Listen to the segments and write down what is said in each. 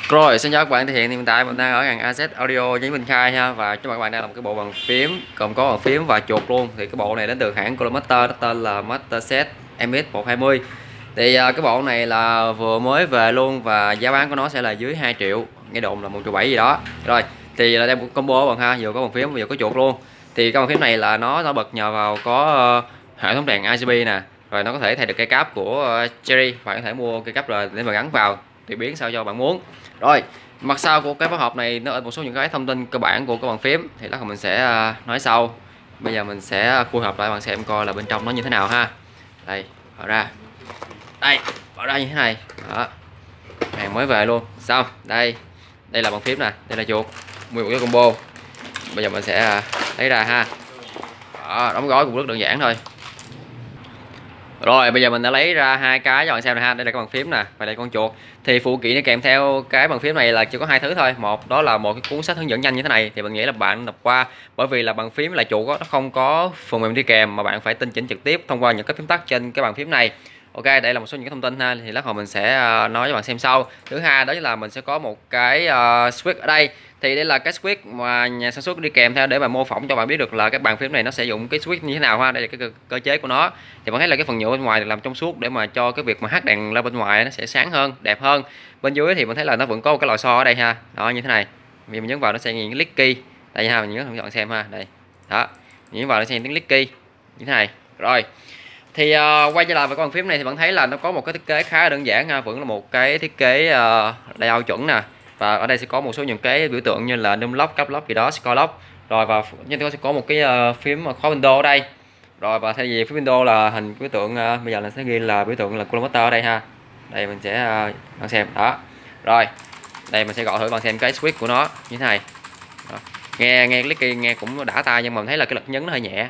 Rồi, xin chào các bạn. Thì hiện tại mình đang ở hàng AZ Audio với Minh Khai ha, và trước mặt các bạn đang là một cái bộ bàn phím gồm có bàn phím và chuột luôn. Thì cái bộ này đến từ hãng Colomaster, nó tên là Masterset MX120. Thì cái bộ này là vừa mới về luôn và giá bán của nó sẽ là dưới 2 triệu, nghe đồn là 1,7 triệu gì đó. Rồi, thì là đem một combo bạn ha, vừa có bàn phím vừa có chuột luôn. Thì cái bàn phím này là nó bật nhờ vào có hệ thống đèn RGB nè, rồi nó có thể thay được cây cáp của Cherry, bạn có thể mua cây cáp rồi để mà gắn vào tùy biến sao cho bạn muốn. Rồi, mặt sau của cái phối hộp này nó in một số những cái thông tin cơ bản của cái bàn phím, thì lát mình sẽ nói sau. Bây giờ mình sẽ khui hộp lại bạn xem coi là bên trong nó như thế nào ha. Đây, mở ra. Đây, mở ra như thế này. Đó. Hàng mới về luôn. Xong, đây. Đây là bàn phím nè, đây là chuột. 11 cái combo. Bây giờ mình sẽ lấy ra ha. Đó, đóng gói cũng rất đơn giản thôi. Rồi bây giờ mình đã lấy ra hai cái cho bạn xem này ha. Đây là cái bàn phím nè, và đây con chuột. Thì phụ kiện nó kèm theo cái bàn phím này là chỉ có hai thứ thôi. Một đó là một cái cuốn sách hướng dẫn nhanh như thế này, thì mình nghĩ là bạn đọc qua, bởi vì là bàn phím là chuột đó, nó không có phần mềm đi kèm mà bạn phải tinh chỉnh trực tiếp thông qua những cái phím tắt trên cái bàn phím này. Ok, đây là một số những cái thông tin ha, thì lát hồi mình sẽ nói cho bạn xem sau. Thứ hai đó là mình sẽ có một cái switch ở đây. Thì đây là cái switch mà nhà sản xuất đi kèm theo để mà mô phỏng cho bạn biết được là cái bàn phím này nó sẽ dùng cái switch như thế nào ha. Đây là cái cơ chế của nó. Thì bạn thấy là cái phần nhựa bên ngoài được làm trong suốt để mà cho cái việc mà hát đèn lên bên ngoài nó sẽ sáng hơn, đẹp hơn. Bên dưới thì mình thấy là nó vẫn có một cái lò xo ở đây ha. Đó, như thế này. Vì mình nhấn vào nó sẽ nhìn cái click key. Đây ha, mình nhớ các bạn xem ha. Đây. Đó. Nhấn vào nó sẽ nhìn tiếng click key như thế này. Rồi. Thì quay trở lại với cái bàn phím này thì bạn thấy là nó có một cái thiết kế khá là đơn giản ha, vẫn là một cái thiết kế layout chuẩn nè. Và ở đây sẽ có một số những cái biểu tượng như là num lock, cap lock gì đó, score lock. Rồi và nhân sẽ có một cái phím khóa Windows ở đây. Rồi và thay vì phím Windows là hình biểu tượng bây giờ là sẽ ghi là biểu tượng là Colomaster ở đây ha. Đây mình sẽ bạn xem đó. Rồi. Đây mình sẽ gọi thử bạn xem cái switch của nó như thế này. Đó. Nghe clicky nghe cũng đã tai, nhưng mà mình thấy là cái lực nhấn nó hơi nhẹ.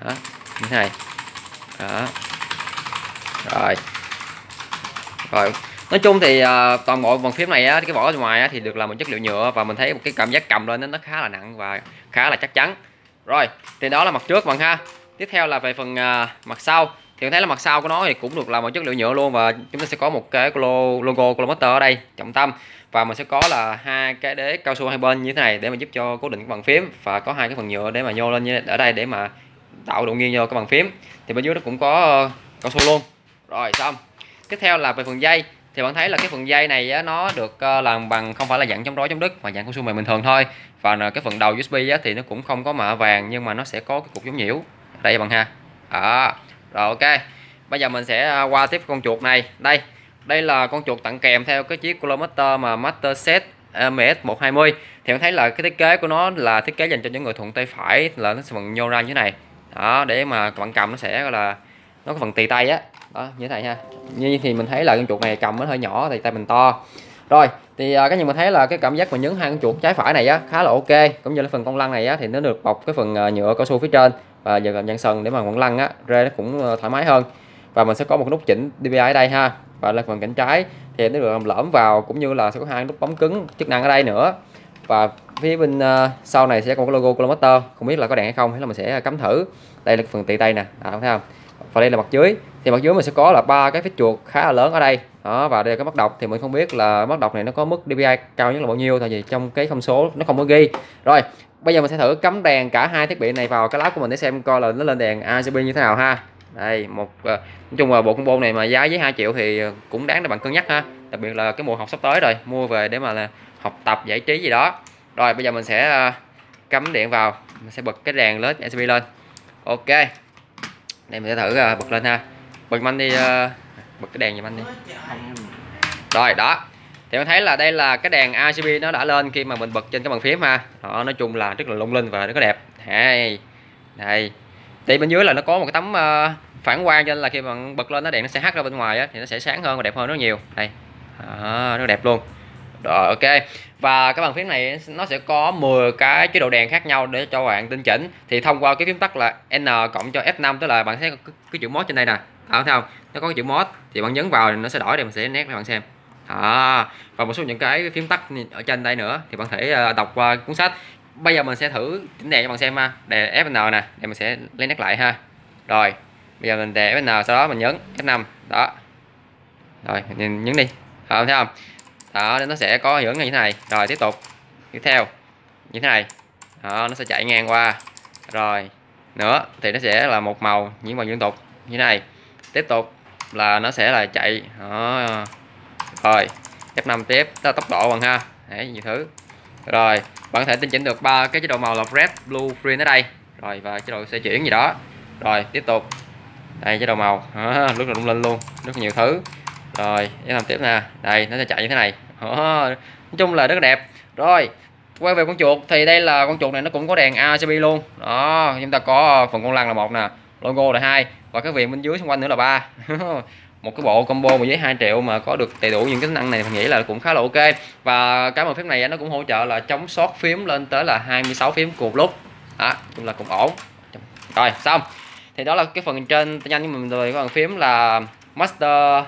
Đó, như thế này. Đó. Rồi. Rồi. Nói chung thì toàn bộ bàn phím này á, cái vỏ bên ngoài á, thì được làm bằng chất liệu nhựa, và mình thấy một cái cảm giác cầm lên nó khá là nặng và khá là chắc chắn. Rồi, thì đó là mặt trước bạn ha. Tiếp theo là về phần mặt sau. Thì mình thấy là mặt sau của nó thì cũng được làm bằng chất liệu nhựa luôn, và chúng ta sẽ có một cái logo Colomaster ở đây, trọng tâm. Và mình sẽ có là hai cái đế cao su hai bên như thế này để mà giúp cho cố định cái bàn phím, và có hai cái phần nhựa để mà nhô lên như ở đây để mà tạo độ nghiêng cho cái bàn phím. Thì bên dưới nó cũng có cao su luôn. Rồi xong. Tiếp theo là về phần dây. Thì bạn thấy là cái phần dây này á, nó được làm bằng không phải là dạng chống rối chống đứt mà dạng cao su mềm bình thường thôi. Và cái phần đầu USB á, thì nó cũng không có mạ vàng, nhưng mà nó sẽ có cái cục chống nhiễu ở đây bạn ha. Rồi ok. Bây giờ mình sẽ qua tiếp con chuột này. Đây là con chuột tặng kèm theo cái chiếc Colomaster mà Masterset MX120. Thì bạn thấy là cái thiết kế của nó là thiết kế dành cho những người thuận tay phải, là nó sẽ bằng nhô ra như thế này. Đó, để mà bạn cầm nó sẽ gọi là nó có phần tì tay á. Đó, như thế này ha. Như thì mình thấy là con chuột này cầm nó hơi nhỏ thì tay mình to. Rồi, thì cái như mình thấy là cái cảm giác mà nhấn hai con chuột trái phải này á khá là ok, cũng như là phần con lăn này á thì nó được bọc cái phần nhựa cao su phía trên, và giờ làm dạng sần để mà con lăn á rê nó cũng thoải mái hơn. Và mình sẽ có một cái nút chỉnh DPI ở đây ha. Và lên phần cánh trái thì nó được làm lõm vào, cũng như là sẽ có hai nút bấm cứng chức năng ở đây nữa. Và phía bên sau này sẽ có một cái logo Colomaster, không biết là có đèn hay không, hay là mình sẽ cắm thử. Đây là phần tì tay nè, thấy không? Và đây là mặt dưới. Thì mặt dưới mình sẽ có là ba cái phím chuột khá là lớn ở đây. Đó, và đây là cái mắt đọc, thì mình không biết là mắt đọc này nó có mức DPI cao nhất là bao nhiêu, tại vì trong cái thông số nó không có ghi. Rồi, bây giờ mình sẽ thử cắm đèn cả hai thiết bị này vào cái lab của mình để xem coi là nó lên đèn RGB như thế nào ha. Đây, nói chung là bộ combo này mà giá dưới 2 triệu thì cũng đáng để bạn cân nhắc ha. Đặc biệt là cái mùa học sắp tới rồi, mua về để mà là học tập giải trí gì đó. Rồi, bây giờ mình sẽ cắm điện vào, mình sẽ bật cái đèn LED RGB lên. Ok. Đây mình sẽ thử bật lên ha. Bật anh đi, bật cái đèn giùm anh đi. Rồi đó. Thì mình thấy là đây là cái đèn RGB nó đã lên khi mà mình bật trên cái bàn phím ha. Đó, nói chung là rất là lung linh và rất là đẹp. Đây. Thì bên dưới là nó có một cái tấm phản quang, cho nên là khi mà bật lên nó đèn nó sẽ hắt ra bên ngoài á, thì nó sẽ sáng hơn và đẹp hơn rất nhiều. Đây. Đó, rất đẹp luôn. Rồi ok. Và cái bàn phím này nó sẽ có 10 cái chế độ đèn khác nhau để cho bạn tinh chỉnh. Thì thông qua cái phím tắt là N cộng cho F5, tức là bạn thấy cái chữ mod trên đây nè. Thấy không? Nó có cái chữ mod thì bạn nhấn vào thì nó sẽ đổi, để mình sẽ nét cho bạn xem. Và một số những cái phím tắt ở trên đây nữa thì bạn thể đọc qua cuốn sách. Bây giờ mình sẽ thử chỉnh đèn cho bạn xem ha. Đèn Fn nè, để mình sẽ lấy nét lại ha. Rồi, bây giờ mình đèn Fn, sau đó mình nhấn F5 đó. Rồi, mình nhấn đi. Thấy không? đó, nó sẽ có hiệu ứng như thế này. Rồi tiếp tục tiếp theo như thế này, đó, nó sẽ chạy ngang qua. Rồi nữa thì nó sẽ là một màu những màu liên tục như thế này. Tiếp tục là nó sẽ là chạy đó. Rồi F5 tiếp, đó là tốc độ bằng ha. Đấy, nhiều thứ. Rồi bạn có thể tinh chỉnh được ba cái chế độ màu là red, blue, green ở đây. Rồi và chế độ sẽ chuyển gì đó. Rồi tiếp tục đây chế độ màu đó, rất là lung linh luôn, rất nhiều thứ. Rồi để làm tiếp nè, đây nó sẽ chạy như thế này đó. Nói chung là rất là đẹp. Rồi quay về con chuột thì đây là con chuột này nó cũng có đèn RGB luôn đó. Chúng ta có phần con lăn là một nè, logo là hai, và cái viền bên dưới xung quanh nữa là ba. Một cái bộ combo mà với 2 triệu mà có được đầy đủ những cái tính năng này mình nghĩ là cũng khá là ok. Và cái bàn phím này nó cũng hỗ trợ là chống sót phím lên tới là 26 phím cùng lúc đó, cũng là cũng ổn. Rồi xong thì đó là cái phần trên nhanh của mình rồi. Cái bàn phím là Master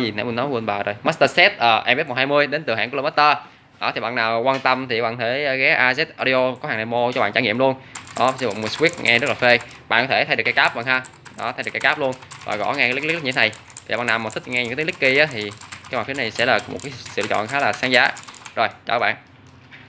gì nãy mình nói quên bà rồi, Master Set MF120 đến từ hãng Colomaster. Đó thì bạn nào quan tâm thì bạn thể ghé AZ Audio có hàng demo cho bạn trải nghiệm luôn. Đó sử dụng một switch nghe rất là phê. Bạn có thể thay được cái cáp bạn ha. Đó thay được cái cáp luôn và gõ nghe click như thế này. Thì bạn nào mà thích nghe những cái tiếng clicky á thì cái bàn phím này sẽ là một cái sự lựa chọn khá là sáng giá. Rồi chào các bạn.